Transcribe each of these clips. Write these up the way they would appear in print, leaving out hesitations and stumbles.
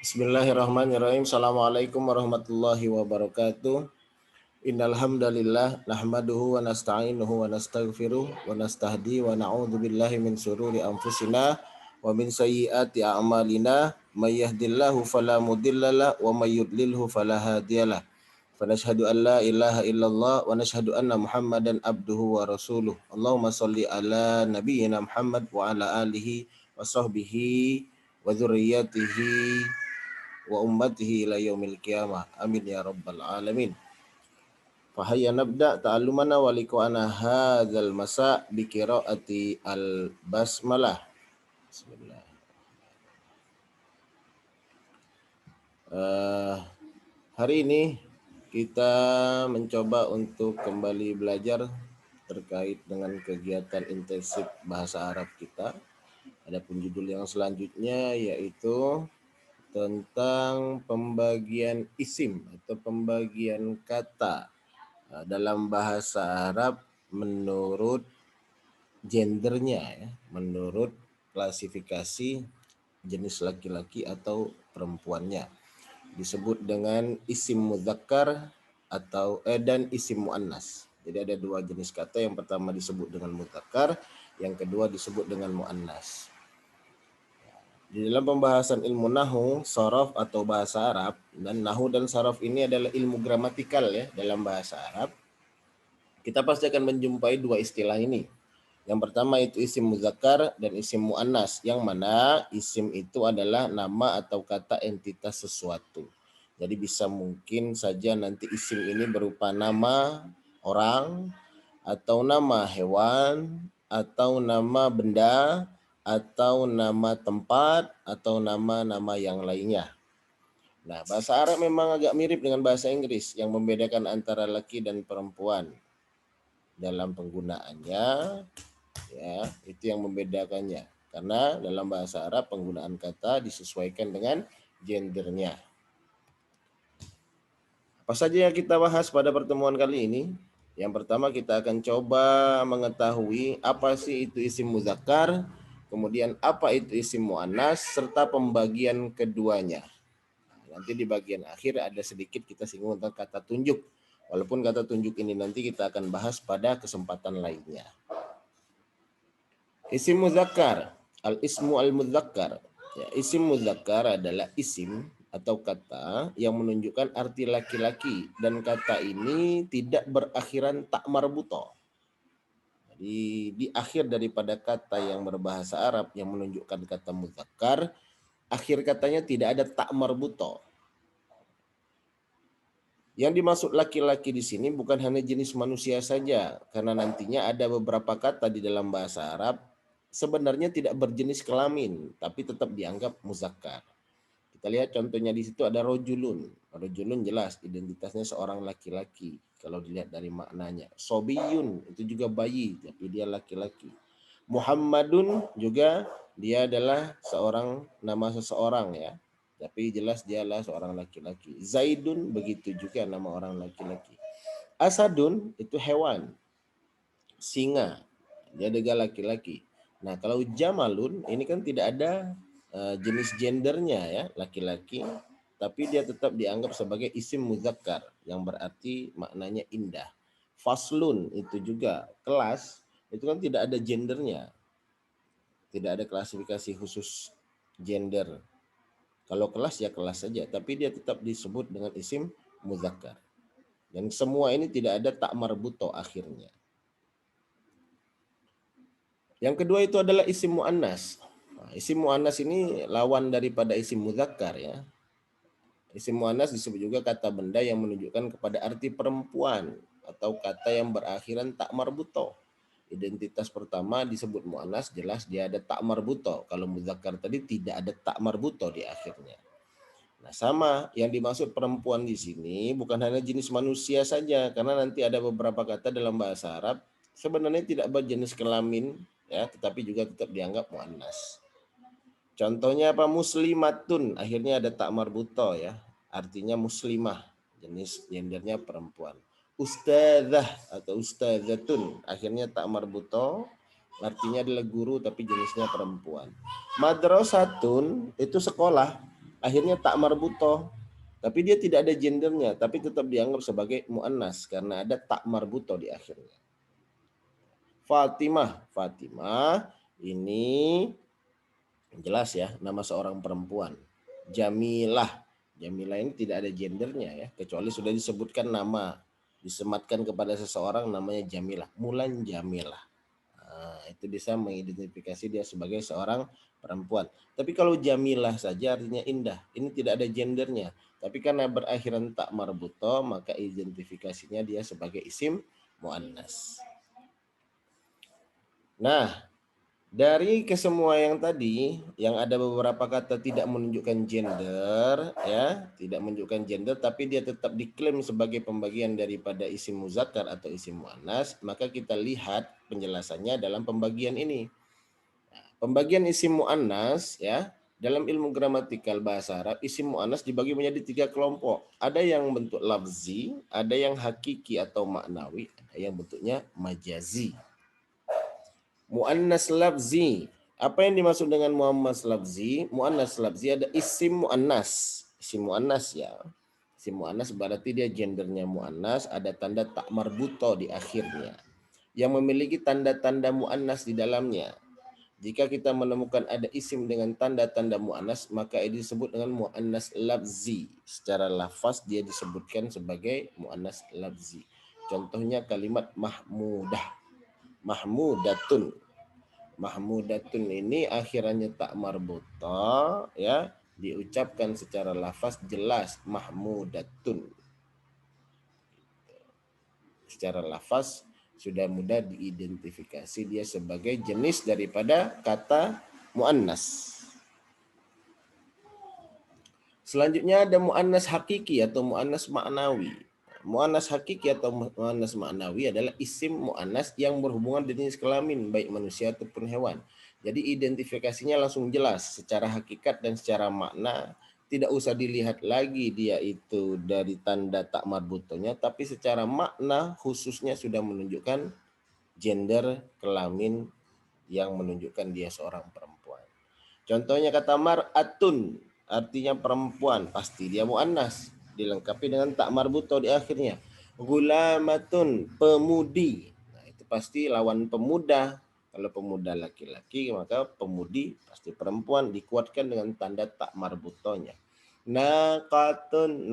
Bismillahirrahmanirrahim. Assalamualaikum warahmatullahi wabarakatuh. Innal hamdalillah nahmaduhu wa nasta'inuhu wa nastaghfiruh wa nastahdi wa na'udzu billahi min syururi anfusina wa min sayyiati a'malina may yahdihillahu fala mudhillalah wa may yudlilhu fala hadiyalah. Fa nashhadu an la ilaha illallah wa nashhadu anna Muhammadan abduhu wa rasuluh. Allahumma shalli ala nabiyyina Muhammad wa ala alihi wa sahbihi wa dzurriyyatihi wa ummatihi ila yaumil qiyamah. Amin ya rabbal alamin. Fahayya nabda ta'allumana wa liqa'ana hadzal masa bi qiraati al basmalah. Bismillah. Hari ini kita mencoba untuk kembali belajar terkait dengan kegiatan intensif bahasa Arab kita. Adapun judul yang selanjutnya yaitu tentang pembagian isim atau pembagian kata dalam bahasa Arab menurut gendernya ya, menurut klasifikasi jenis laki-laki atau perempuannya. Disebut dengan isim mudzakkar atau dan isim muannas. Jadi ada dua jenis kata, yang pertama disebut dengan mudzakkar, yang kedua disebut dengan muannas. Di dalam pembahasan ilmu nahu, sharaf atau bahasa Arab, dan nahu dan sharaf ini adalah ilmu gramatikal ya dalam bahasa Arab. Kita pasti akan menjumpai dua istilah ini. Yang pertama itu isim muzakkar dan isim muannas, yang mana isim itu adalah nama atau kata entitas sesuatu. Jadi bisa mungkin saja nanti isim ini berupa nama orang, atau nama hewan, atau nama benda, atau nama tempat, atau nama-nama yang lainnya. Nah, bahasa Arab memang agak mirip dengan bahasa Inggris yang membedakan antara laki dan perempuan dalam penggunaannya, ya, itu yang membedakannya. Karena dalam bahasa Arab penggunaan kata disesuaikan dengan gendernya. Apa saja yang kita bahas pada pertemuan kali ini? Yang pertama kita akan coba mengetahui apa sih itu isim muzakkar, kemudian apa itu isim muannas, serta pembagian keduanya. Nanti di bagian akhir ada sedikit kita singgung tentang kata tunjuk. Walaupun kata tunjuk ini nanti kita akan bahas pada kesempatan lainnya. Isim muzakkar, al-ismu al-muzakkar. Ya, isim muzakkar adalah isim atau kata yang menunjukkan arti laki-laki, dan kata ini tidak berakhiran tak marbuto. Di akhir daripada kata yang berbahasa Arab yang menunjukkan kata muzakkar, akhir katanya tidak ada tak marbuto. Yang dimaksud laki-laki di sini bukan hanya jenis manusia saja, karena nantinya ada beberapa kata di dalam bahasa Arab sebenarnya tidak berjenis kelamin, tapi tetap dianggap muzakkar. Kita lihat contohnya di situ ada rojulun. Rojulun jelas identitasnya seorang laki-laki kalau dilihat dari maknanya. Sobiyun itu juga bayi, tapi dia laki-laki. Muhammadun juga dia adalah seorang nama seseorang ya, tapi jelas dia adalah seorang laki-laki. Zaidun begitu juga nama orang laki-laki. Asadun itu hewan, singa, dia juga laki-laki. Nah kalau jamalun ini kan tidak ada jenis gendernya ya, laki-laki, tapi dia tetap dianggap sebagai isim muzakkar yang berarti maknanya indah. Faslun itu juga kelas, itu kan tidak ada gendernya, tidak ada klasifikasi khusus gender. Kalau kelas ya kelas saja, tapi dia tetap disebut dengan isim muzakkar. Dan semua ini tidak ada tak marbuto akhirnya. Yang kedua itu adalah isim muannas. Nah, isim muannas ini lawan daripada isim muzakkar ya. Isim muannas disebut juga kata benda yang menunjukkan kepada arti perempuan atau kata yang berakhiran tak marbuto. Identitas pertama disebut muannas, jelas dia ada tak marbuto. Kalau muzakkar tadi tidak ada tak marbuto di akhirnya. Nah, sama yang dimaksud perempuan di sini bukan hanya jenis manusia saja, karena nanti ada beberapa kata dalam bahasa Arab sebenarnya tidak berjenis kelamin ya, tetapi juga tetap dianggap muannas. Contohnya apa? Muslimatun, akhirnya ada tak marbuto ya, artinya muslimah, jenis gendernya perempuan. Ustadzah atau ustadzatun, akhirnya tak marbuto, artinya adalah guru tapi jenisnya perempuan. Madrasatun itu sekolah, akhirnya tak marbutoh, tapi dia tidak ada gendernya, tapi tetap dianggap sebagai muannas karena ada tak marbutoh di akhirnya. Fatimah, Fatimah ini jelas ya nama seorang perempuan. Jamilah, Jamilah ini tidak ada gendernya ya, kecuali sudah disebutkan nama, disematkan kepada seseorang namanya Jamilah, Mulan Jamilah. Nah, itu bisa mengidentifikasi dia sebagai seorang perempuan. Tapi kalau Jamilah saja artinya indah, ini tidak ada gendernya. Tapi karena berakhiran tak marbuto, maka identifikasinya dia sebagai isim muannas. Nah, dari kesemua yang tadi, yang ada beberapa kata tidak menunjukkan gender, ya, tidak menunjukkan gender, tapi dia tetap diklaim sebagai pembagian daripada isim muzakkar atau isim muannas, maka kita lihat penjelasannya dalam pembagian ini. Pembagian isim muannas, ya, dalam ilmu gramatikal bahasa Arab, isim muannas dibagi menjadi 3 kelompok. Ada yang bentuk lafzi, ada yang hakiki atau maknawi, ada yang bentuknya majazi. Muannas lafzi. Apa yang dimaksud dengan muannas lafzi? Muannas lafzi ada isim muannas. Isim muannas ya. Isim muannas berarti dia gendernya muannas, ada tanda tak marbuto di akhirnya. Yang memiliki tanda-tanda muannas di dalamnya. Jika kita menemukan ada isim dengan tanda-tanda muannas, maka ini disebut dengan muannas lafzi. Secara lafaz dia disebutkan sebagai muannas lafzi. Contohnya kalimat mahmudah. Mahmudatun. Mahmudatun ini akhirannya tak marbuta, ya, diucapkan secara lafaz jelas mahmudatun. Secara lafaz sudah mudah diidentifikasi dia sebagai jenis daripada kata muannas. Selanjutnya ada muannas hakiki atau muannas maknawi. Muannas hakiki atau muannas maknawi adalah isim muannas yang berhubungan dengan jenis kelamin baik manusia ataupun hewan. Jadi identifikasinya langsung jelas secara hakikat dan secara makna, tidak usah dilihat lagi dia itu dari tanda tak marbutonya, tapi secara makna khususnya sudah menunjukkan gender kelamin yang menunjukkan dia seorang perempuan. Contohnya kata mar'atun, artinya perempuan, pasti dia muannas, dilengkapi dengan tak marbuto di akhirnya. Gulamatun, pemudi. Nah, itu pasti lawan pemuda. Kalau pemuda laki-laki, maka pemudi pasti perempuan, dikuatkan dengan tanda tak marbutonya. Nakotun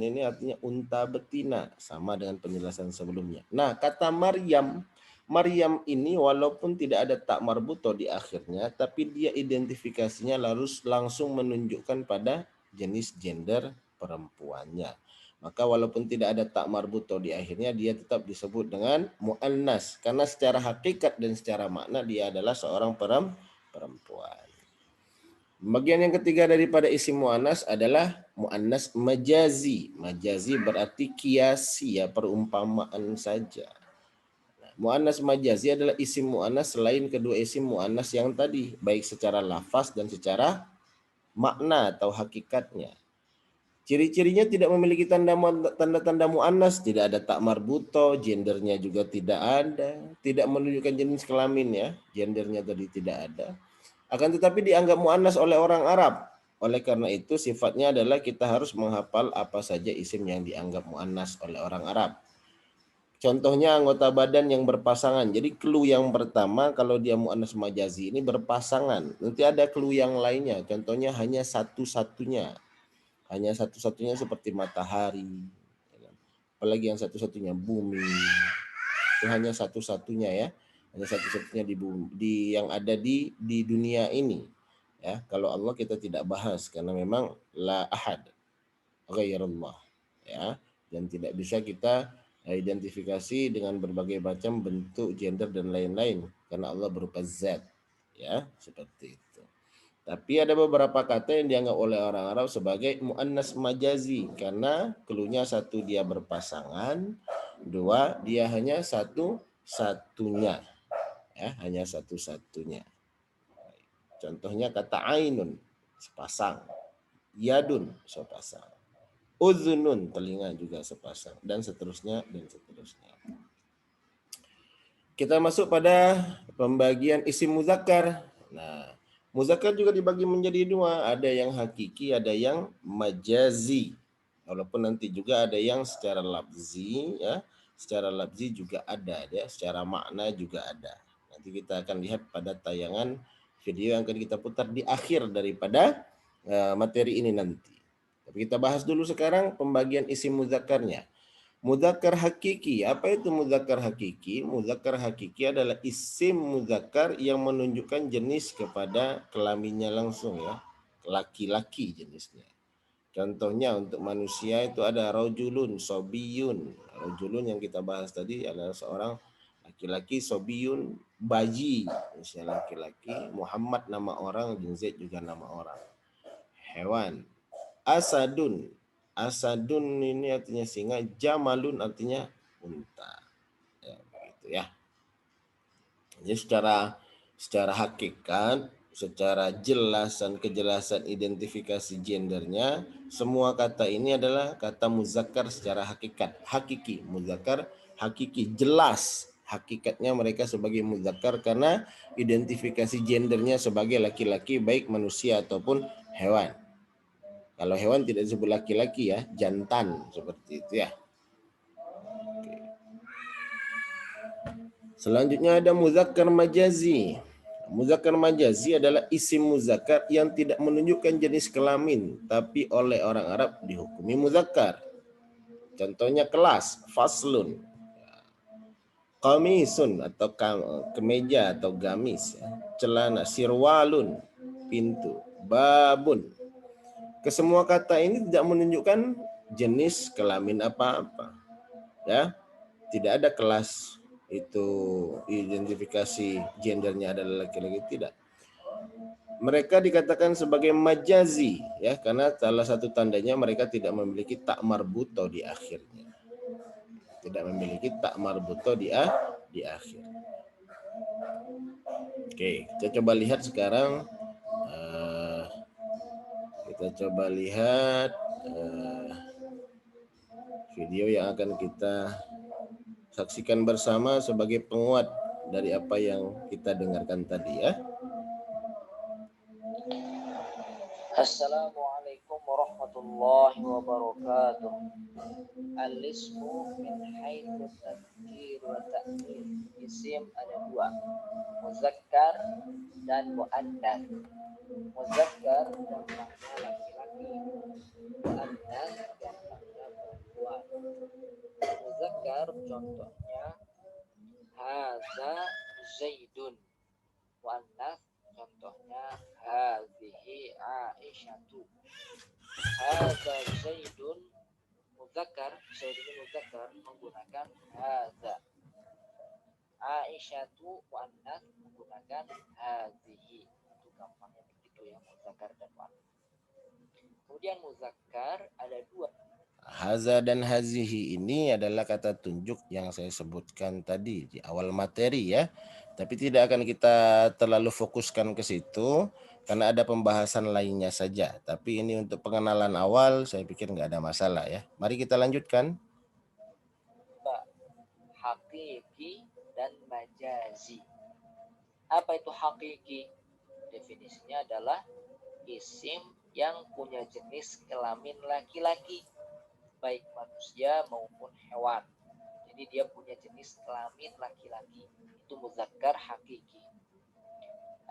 ini artinya unta betina, sama dengan penjelasan sebelumnya. Nah, kata Maryam, Maryam ini walaupun tidak ada tak marbuto di akhirnya, tapi dia identifikasinya langsung menunjukkan pada jenis gender perempuannya. Maka walaupun tidak ada tak marbuto di akhirnya, dia tetap disebut dengan mu'annas. Karena secara hakikat dan secara makna dia adalah seorang perempuan. Bagian yang ketiga daripada isim mu'annas adalah mu'annas majazi. Majazi berarti kiasi, ya, perumpamaan saja. Mu'annas majazi adalah isim mu'annas selain kedua isim mu'annas yang tadi, baik secara lafaz dan secara makna atau hakikatnya. Ciri-cirinya tidak memiliki tanda-tanda mu'annas, tidak ada tak marbuto, gendernya juga tidak ada, tidak menunjukkan jenis kelamin ya, gendernya tadi tidak ada. Akan tetapi dianggap mu'annas oleh orang Arab. Oleh karena itu sifatnya adalah kita harus menghafal apa saja isim yang dianggap mu'annas oleh orang Arab. Contohnya anggota badan yang berpasangan. Jadi clue yang pertama kalau dia muannas majazi ini berpasangan. Nanti ada clue yang lainnya. Contohnya hanya satu-satunya. Hanya satu-satunya seperti matahari. Apalagi yang satu-satunya bumi. Itu hanya satu-satunya ya. Hanya satu-satunya di bumi, yang ada di dunia ini. Ya, kalau Allah kita tidak bahas karena memang la ahad ghairullah. Ya, dan tidak bisa kita identifikasi dengan berbagai macam bentuk gender dan lain-lain karena Allah berupa zat, ya, seperti itu. Tapi ada beberapa kata yang dianggap oleh orang Arab sebagai muannas majazi karena keluhnya satu dia berpasangan, dua dia hanya satu-satunya, ya, hanya satu-satunya. Contohnya kata ainun sepasang, yadun sepasang, uzunun telinga juga sepasang, dan seterusnya dan seterusnya. Kita masuk pada pembagian isim muzakkar. Nah, Muzakkar juga dibagi menjadi dua, ada yang hakiki, ada yang majazi. Walaupun nanti juga ada yang secara lafzi ya, secara lafzi juga ada ya, secara makna juga ada. Nanti kita akan lihat pada tayangan video yang akan kita putar di akhir daripada materi ini nanti. Tapi kita bahas dulu sekarang pembagian isim mudzakarnya. Mudzakkar hakiki. Apa itu mudzakkar hakiki? Mudzakkar hakiki adalah isim mudzakkar yang menunjukkan jenis kepada kelaminnya langsung ya. Laki-laki jenisnya. Contohnya untuk manusia itu ada rajulun, sobiyun. Rajulun yang kita bahas tadi adalah seorang laki-laki, sobiyun, bayi. Misalnya laki-laki, Muhammad nama orang, dan Zaid juga nama orang. Hewan. Asadun. Asadun ini artinya singa, jamalun artinya unta. Ya, begitu ya. Jadi secara hakikat, secara jelasan kejelasan identifikasi gendernya, semua kata ini adalah kata muzakkar secara hakikat, hakiki, muzakkar hakiki, jelas hakikatnya mereka sebagai muzakkar karena identifikasi gendernya sebagai laki-laki baik manusia ataupun hewan. Kalau hewan tidak disebut laki-laki ya, jantan seperti itu ya. Oke. Selanjutnya ada muzakkar majazi. Muzakkar majazi adalah isim muzakkar yang tidak menunjukkan jenis kelamin, tapi oleh orang Arab dihukumi muzakkar. Contohnya kelas, faslun, qamisun atau kemeja atau gamis, celana, sirwalun, pintu, babun. Kesemua kata ini tidak menunjukkan jenis kelamin apa-apa. Ya, tidak ada kelas itu identifikasi gendernya adalah laki-laki, tidak. Mereka dikatakan sebagai majazi ya karena salah satu tandanya mereka tidak memiliki tak marbuto di akhirnya. Tidak memiliki tak marbuto di akhir. Oke, kita coba lihat sekarang. Kita coba lihat video yang akan kita saksikan bersama sebagai penguat dari apa yang kita dengarkan tadi ya. Assalamualaikum warahmatullahi wabarakatuh. Al-ismu min haitsu tadhkir wa ta'nits. Isim ada dua, muzakkar dan muannats. Muzakkar contohnya laki-laki, muannats contohnya perempuan. Muzakkar contohnya hadza zaidun, muannats contohnya hadhihi aisyatu. Hadza zaidun muzakkar, zaid ini muzakkar menggunakan hadza. Aisyatu muannats menggunakan hadhihi. Itu gampangnya begitu ya, muzakkar dan muannats. Kemudian muzakkar ada dua. Haza dan hazihi ini adalah kata tunjuk yang saya sebutkan tadi di awal materi ya. Tapi tidak akan kita terlalu fokuskan ke situ karena ada pembahasan lainnya saja. Tapi ini untuk pengenalan awal saya pikir nggak ada masalah ya. Mari kita lanjutkan. Hakiki dan majazi. Apa itu hakiki? Definisinya adalah isim yang punya jenis kelamin laki-laki, baik manusia maupun hewan. Jadi dia punya jenis kelamin laki-laki. Itu muzakkar hakiki.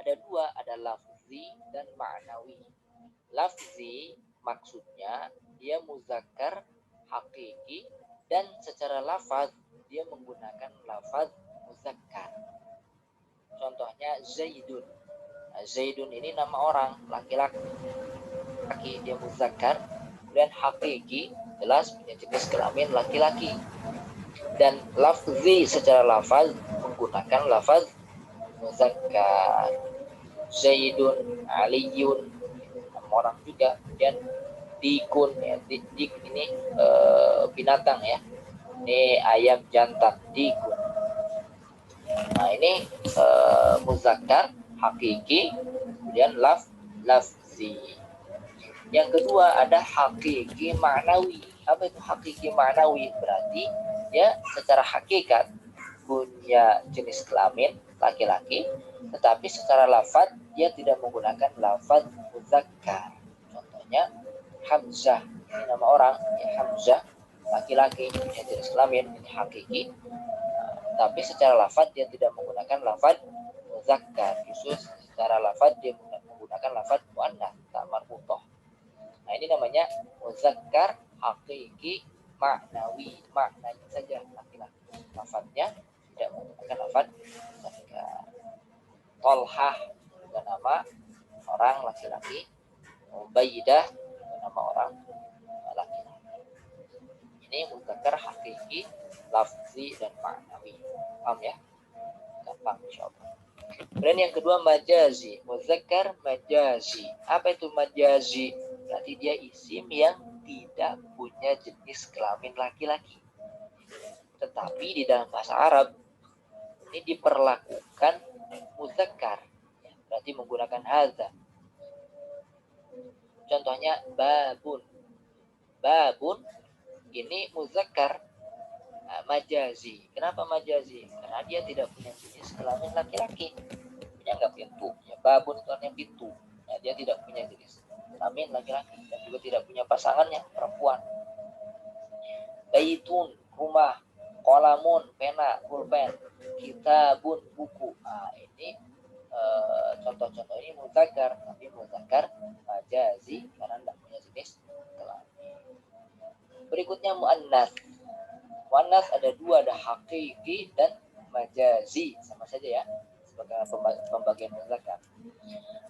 Ada dua, ada lafzi dan ma'nawi. Lafzi maksudnya dia muzakkar hakiki dan secara lafaz dia menggunakan lafaz muzakkar. Contohnya Zaidun. Zaidun ini nama orang laki-laki, dia muzakkar. Kemudian hakiki jelas punya jenis kelamin laki-laki. Dan lafzi secara lafaz menggunakan lafaz muzakkar. Zaidun, Aliyun, nama orang juga. Kemudian dikun ya, dik ini binatang ya. Ini ayam jantan, dikun. Nah ini muzakkar hakiki, kemudian lafzi. Yang kedua ada hakiki ma'nawi. Apa itu hakiki ma'nawi? Berarti ya secara hakikat punya jenis kelamin laki-laki, tetapi secara lafaz dia tidak menggunakan lafaz muzakkar. Contohnya Hamzah, ini nama orang, ya Hamzah, laki-laki, punya jenis kelamin, ini hakiki. Tapi secara lafaz dia tidak menggunakan lafaz muzakkar, justru secara lafaz dia menggunakan lafaz muannats, tak marbuthah. Nah, ini namanya muzakkar hakiki maknawi, maknanya saja laki-laki. Lafaznya tidak menggunakan lafaz muzakkar. Tolhah juga nama orang laki-laki, Ubaidah juga nama orang laki-laki. Ini muzakkar hakiki, lafzi dan maknawi. Paham ya? Gampang insyaallah. Kemudian yang kedua majazi, muzakkar majazi. Apa itu majazi? Berarti dia isim yang tidak punya jenis kelamin laki-laki. Tetapi di dalam bahasa Arab ini diperlakukan muzakkar. Berarti menggunakan hadza. Contohnya babun. Babun ini muzakkar majazi. Kenapa majazi? Karena dia tidak punya jenis kelamin laki-laki. Punya pintu. Ya, babun itu artinya pintu. Ya, dia tidak punya jenis kelamin laki-laki dan juga tidak punya pasangannya perempuan. Baitun rumah, kolamun pena, pulpen, kitabun buku. Nah, ini contoh-contoh ini muzakkar, tapi muzakkar majazi karena tidak punya jenis kelamin. Berikutnya muannats. Muannats ada dua, ada hakiki dan majazi, sama saja ya sebagai pembagian muzakkar.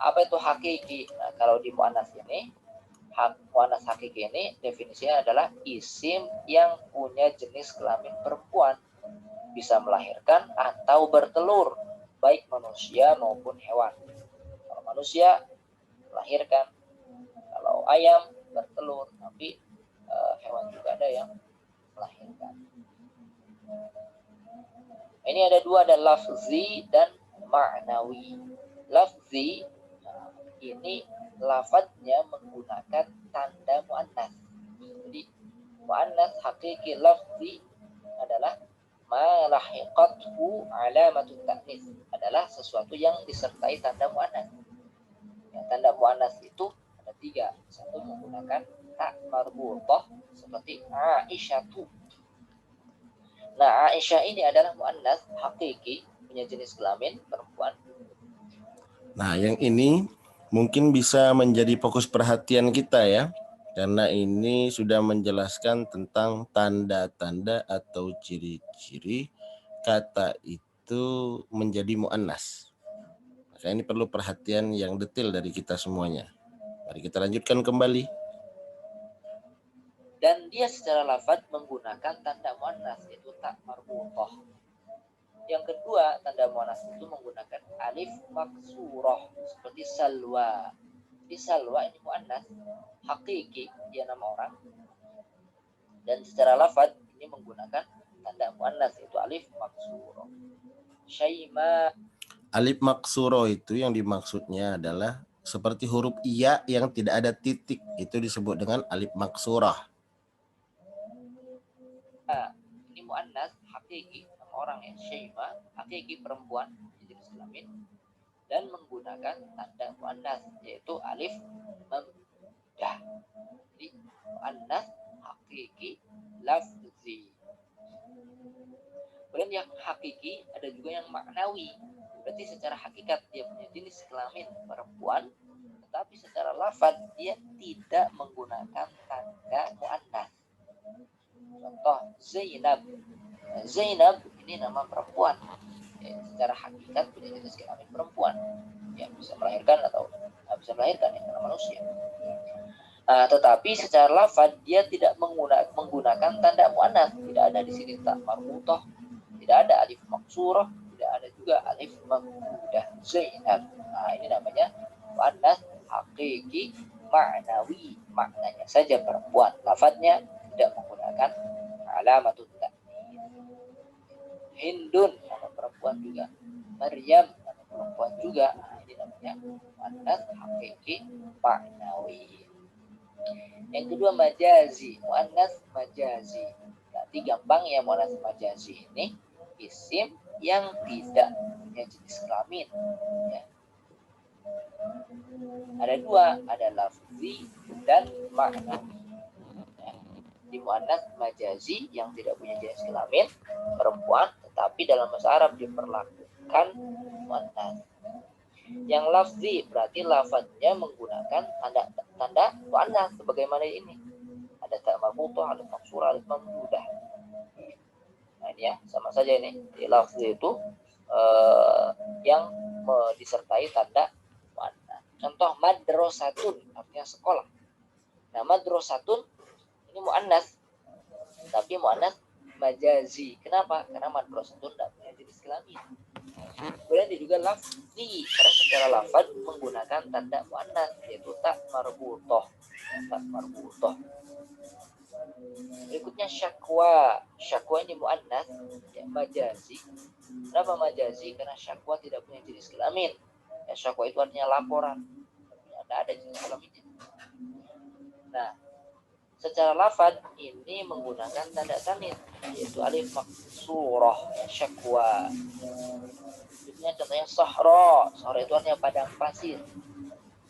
Apa itu hakiki? Nah, kalau di muannats ini, muannats hakiki ini definisinya adalah isim yang punya jenis kelamin perempuan, bisa melahirkan atau bertelur, baik manusia maupun hewan. Kalau manusia melahirkan, kalau ayam bertelur, tapi hewan juga ada yang melahirkan. Ini ada dua, ada lafzi dan ma'nawi. Lafzi ini lafadznya menggunakan tanda muannats. Jadi muannats hakiki lafzi adalah ma lahiqathu alamatut ta'nis, adalah sesuatu yang disertai tanda muannats. Ya, tanda muannats itu ada tiga. Satu menggunakan tak marbuthah seperti Aisyatu. Nah, Aisyah ini adalah muannats hakiki, punya jenis kelamin perempuan. Nah, yang ini mungkin bisa menjadi fokus perhatian kita ya, karena ini sudah menjelaskan tentang tanda-tanda atau ciri-ciri kata itu menjadi muannats. Maka ini perlu perhatian yang detail dari kita semuanya. Mari kita lanjutkan kembali. Dan dia secara lafaz menggunakan tanda muannats, yaitu tak marbuthah. Yang kedua, tanda muannats itu menggunakan alif maksurah seperti salwa. Di salwa ini muannats hakiki, dia nama orang. Dan secara lafaz ini menggunakan tanda muannats yaitu alif maksurah. Syaima. Alif maksurah itu yang dimaksudnya adalah seperti huruf iya yang tidak ada titik, itu disebut dengan alif maksurah. Ini muannats hakiki, nama orang ya, Syaima, hakiki perempuan, jenis kelamin, dan menggunakan tanda muannats yaitu alif memdah. Jadi muannats hakiki lafzi. Kemudian yang hakiki ada juga yang maknawi. Berarti secara hakikat dia punya jenis kelamin perempuan, tetapi secara lafaz dia tidak menggunakan tanda muannats. Contoh Zainab. Zainab ini nama perempuan. Ya, secara hakikat punya jenis kelamin perempuan. Ya, bisa melahirkan atau tidak bisa melahirkan, ya, karena manusia. Tetapi secara lafaz dia tidak menggunakan tanda muannats. Tidak ada di sini tak marbuthah, tidak ada alif maksurah, tidak ada juga alif memdah. Zainab. Ini namanya muannats hakiki ma'nawi, maknanya saja perempuan, lafadznya tidak menggunakan alamatut ta'nis. Hindun, nama perempuan juga. Maryam, nama perempuan juga. Ini namanya muannats hakiki ma'nawi. Yang kedua majazi, muannats majazi. Berarti gampang ya, muannats majazi ini isim yang tidak punya jenis kelamin, ya. Ada dua, ada lafzi dan ma'nawi. Di muannats majazi yang tidak punya jenis kelamin perempuan, tetapi dalam bahasa Arab diperlakukan muannats. Yang lafzi berarti lafadznya menggunakan tanda muannats sebagaimana ini. Ada ta marbutah, ada maksurah, ada mamdudah. Nah ini ya, sama saja ini. Di lafzi itu yang disertai tanda muannats. Contoh madrasatun artinya sekolah. Nah madrasatun ini muannats, tapi muannats majazi. Kenapa? Karena madrasatun tidak punya jenis kelamin. Kemudian juga lafzi, karena secara lafaz menggunakan tanda muannats yaitu ta marbutah. Ta marbutah. Berikutnya syakwa. Syakwa ini muannats, ya, majazi. Kenapa majazi? Karena syakwa tidak punya jenis kelamin. Ya, syakwa itu artinya laporan. Tidak ada jenis kelaminnya. Nah, secara lafaz ini menggunakan tanda tanis yaitu alif maksurah, syakwa. Contohnya sahra. Sahra itu artinya padang pasir.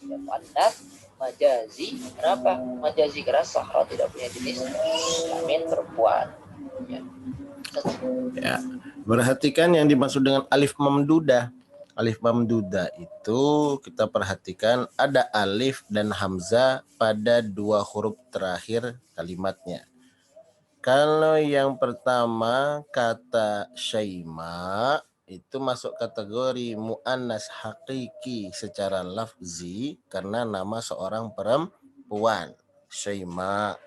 Ya, muannats majazi. Kenapa majazi? Karena sahra tidak punya jenis kelamin perempuan. Ya, perhatikan yang dimaksud dengan alif mamdudah. Alif mamdudah itu kita perhatikan ada alif dan hamzah pada dua huruf terakhir kalimatnya. Kalau yang pertama kata Syaima itu masuk kategori muannas hakiki secara lafzi karena nama seorang perempuan, Syaima.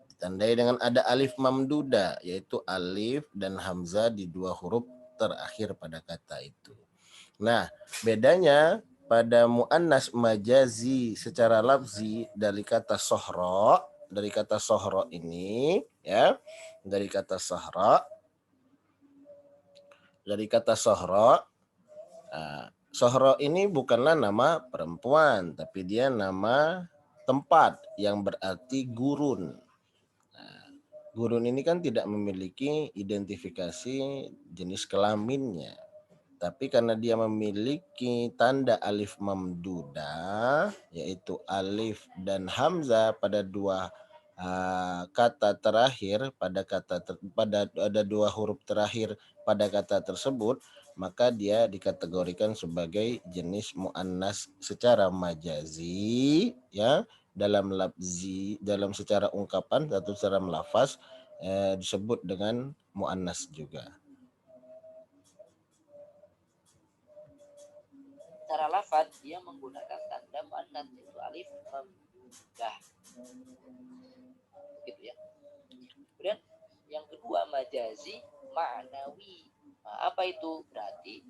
Ditandai dengan ada alif mamduda, yaitu alif dan hamzah di dua huruf terakhir pada kata itu. Nah, bedanya pada muannas majazi secara lafzi dari kata sohro, ini ya, dari kata sohro, sohro ini bukanlah nama perempuan, tapi dia nama tempat yang berarti gurun. Gurun ini kan tidak memiliki identifikasi jenis kelaminnya. Tapi karena dia memiliki tanda alif mamdudah, yaitu alif dan hamzah pada dua kata terakhir, pada ada dua huruf terakhir pada kata tersebut, maka dia dikategorikan sebagai jenis muannas secara majazi, ya, dalam lafzi, dalam secara ungkapan atau secara melafaz disebut dengan muannas juga. Secara lafaz dia menggunakan tanda muannats yaitu alif mamdudah. Gitu ya. Kemudian yang kedua majazi ma'nawi. Nah, apa itu? Berarti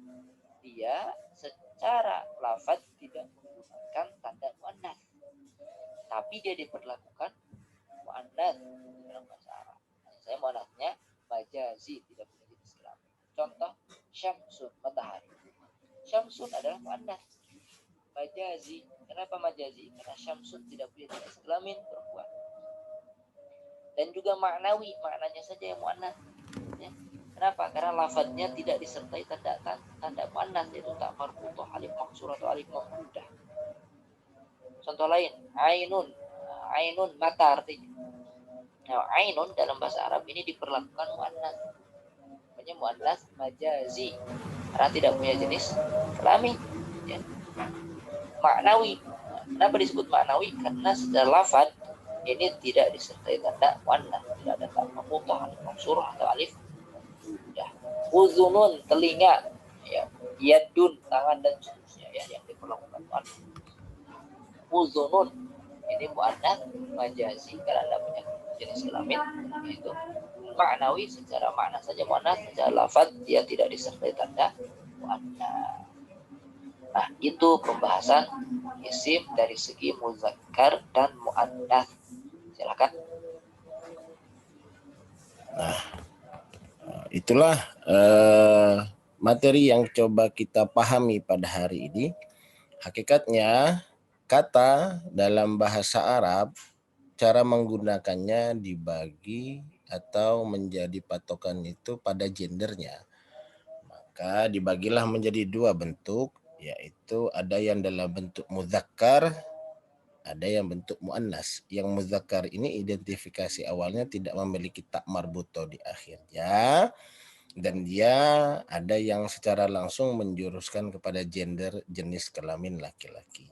dia secara lafaz tidak menggunakan tanda muannats, tapi dia diperlakukan muannats dalam bahasa Arab. Nah, saya muannatsnya majazi, tidak punya jenis kelamin. Contoh syamsun, matahari. Syamsun adalah muannats majazi. Kenapa majazi? Karena syamsun tidak punya jenis kelamin perempuan. Dan juga maknawi, maknanya saja yang muannats. Ya. Kenapa? Karena lafadznya tidak disertai tanda muannats yaitu ta marbutah, alif maksurah atau alif mamdudah. Contoh lain, ainun. Ainun mata artinya. Nah, ainun dalam bahasa Arab ini diperlakukan muannats. Namanya muannats majazi. Karena tidak punya jenis kelamin. Ya. Maknawi. Kenapa disebut maknawi? Karena secara lafaz ini tidak disertai tanda muannats, tidak ada ta marbutah, alif maksurah atau alif mamdudah. Uzunun telinga, ya, yadun tangan dan seterusnya ya yang diperlakukan muannats. Uzunun ini muannats majazi karena tidak punya jenis kelamin, yaitu maknawi secara makna saja muannats, secara lafaz dia tidak disertai tanda muannats. Nah, itu pembahasan isim dari segi muzakkar dan muannats. Silakan. Nah, itulah materi yang coba kita pahami pada hari ini. Hakikatnya kata dalam bahasa Arab cara menggunakannya dibagi atau menjadi patokan itu pada gendernya. Maka dibagilah menjadi dua bentuk, yaitu ada yang dalam bentuk mudzakkar, ada yang bentuk muannas. Yang mudzakkar ini identifikasi awalnya tidak memiliki tak marbuto di akhirnya, dan dia ada yang secara langsung menjuruskan kepada gender jenis kelamin laki-laki.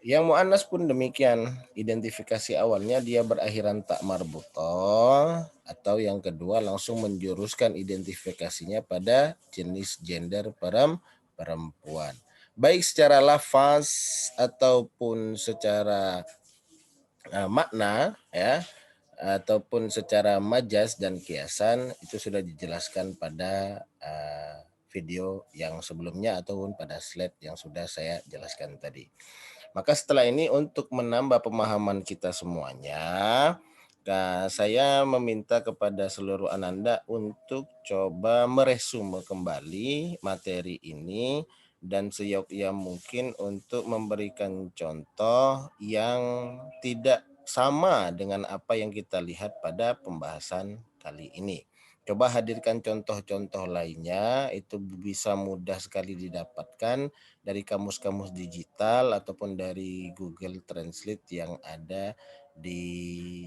Yang mu'annas pun demikian, identifikasi awalnya dia berakhiran tak marbutoh, atau yang kedua langsung menjuruskan identifikasinya pada jenis gender perempuan. Baik secara lafaz ataupun secara makna ya, ataupun secara majas dan kiasan itu sudah dijelaskan pada video yang sebelumnya ataupun pada slide yang sudah saya jelaskan tadi. Maka setelah ini untuk menambah pemahaman kita semuanya, saya meminta kepada seluruh ananda untuk coba meresume kembali materi ini dan seyok mungkin untuk memberikan contoh yang tidak sama dengan apa yang kita lihat pada pembahasan kali ini. Coba hadirkan contoh-contoh lainnya, itu bisa mudah sekali didapatkan dari kamus-kamus digital ataupun dari Google Translate yang ada di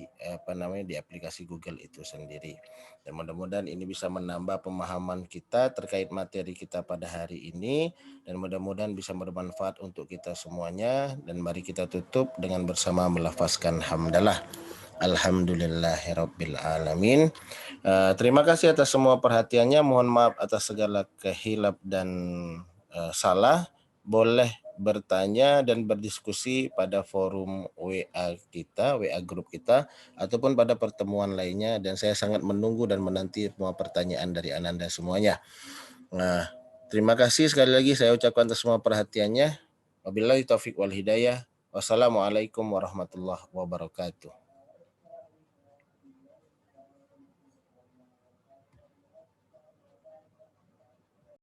di aplikasi Google itu sendiri. Dan mudah-mudahan ini bisa menambah pemahaman kita terkait materi kita pada hari ini, dan mudah-mudahan bisa bermanfaat untuk kita semuanya. Dan mari kita tutup dengan bersama melafazkan hamdalah. Alhamdulillahirabbil alamin. Terima kasih atas semua perhatiannya. Mohon maaf atas segala kehilaf dan salah. Boleh bertanya dan berdiskusi pada forum WA kita, WA grup kita, ataupun pada pertemuan lainnya, dan saya sangat menunggu dan menanti semua pertanyaan dari Ananda semuanya. Nah, terima kasih sekali lagi saya ucapkan atas semua perhatiannya. Wabillahi taufik wal hidayah. Wassalamualaikum warahmatullahi wabarakatuh.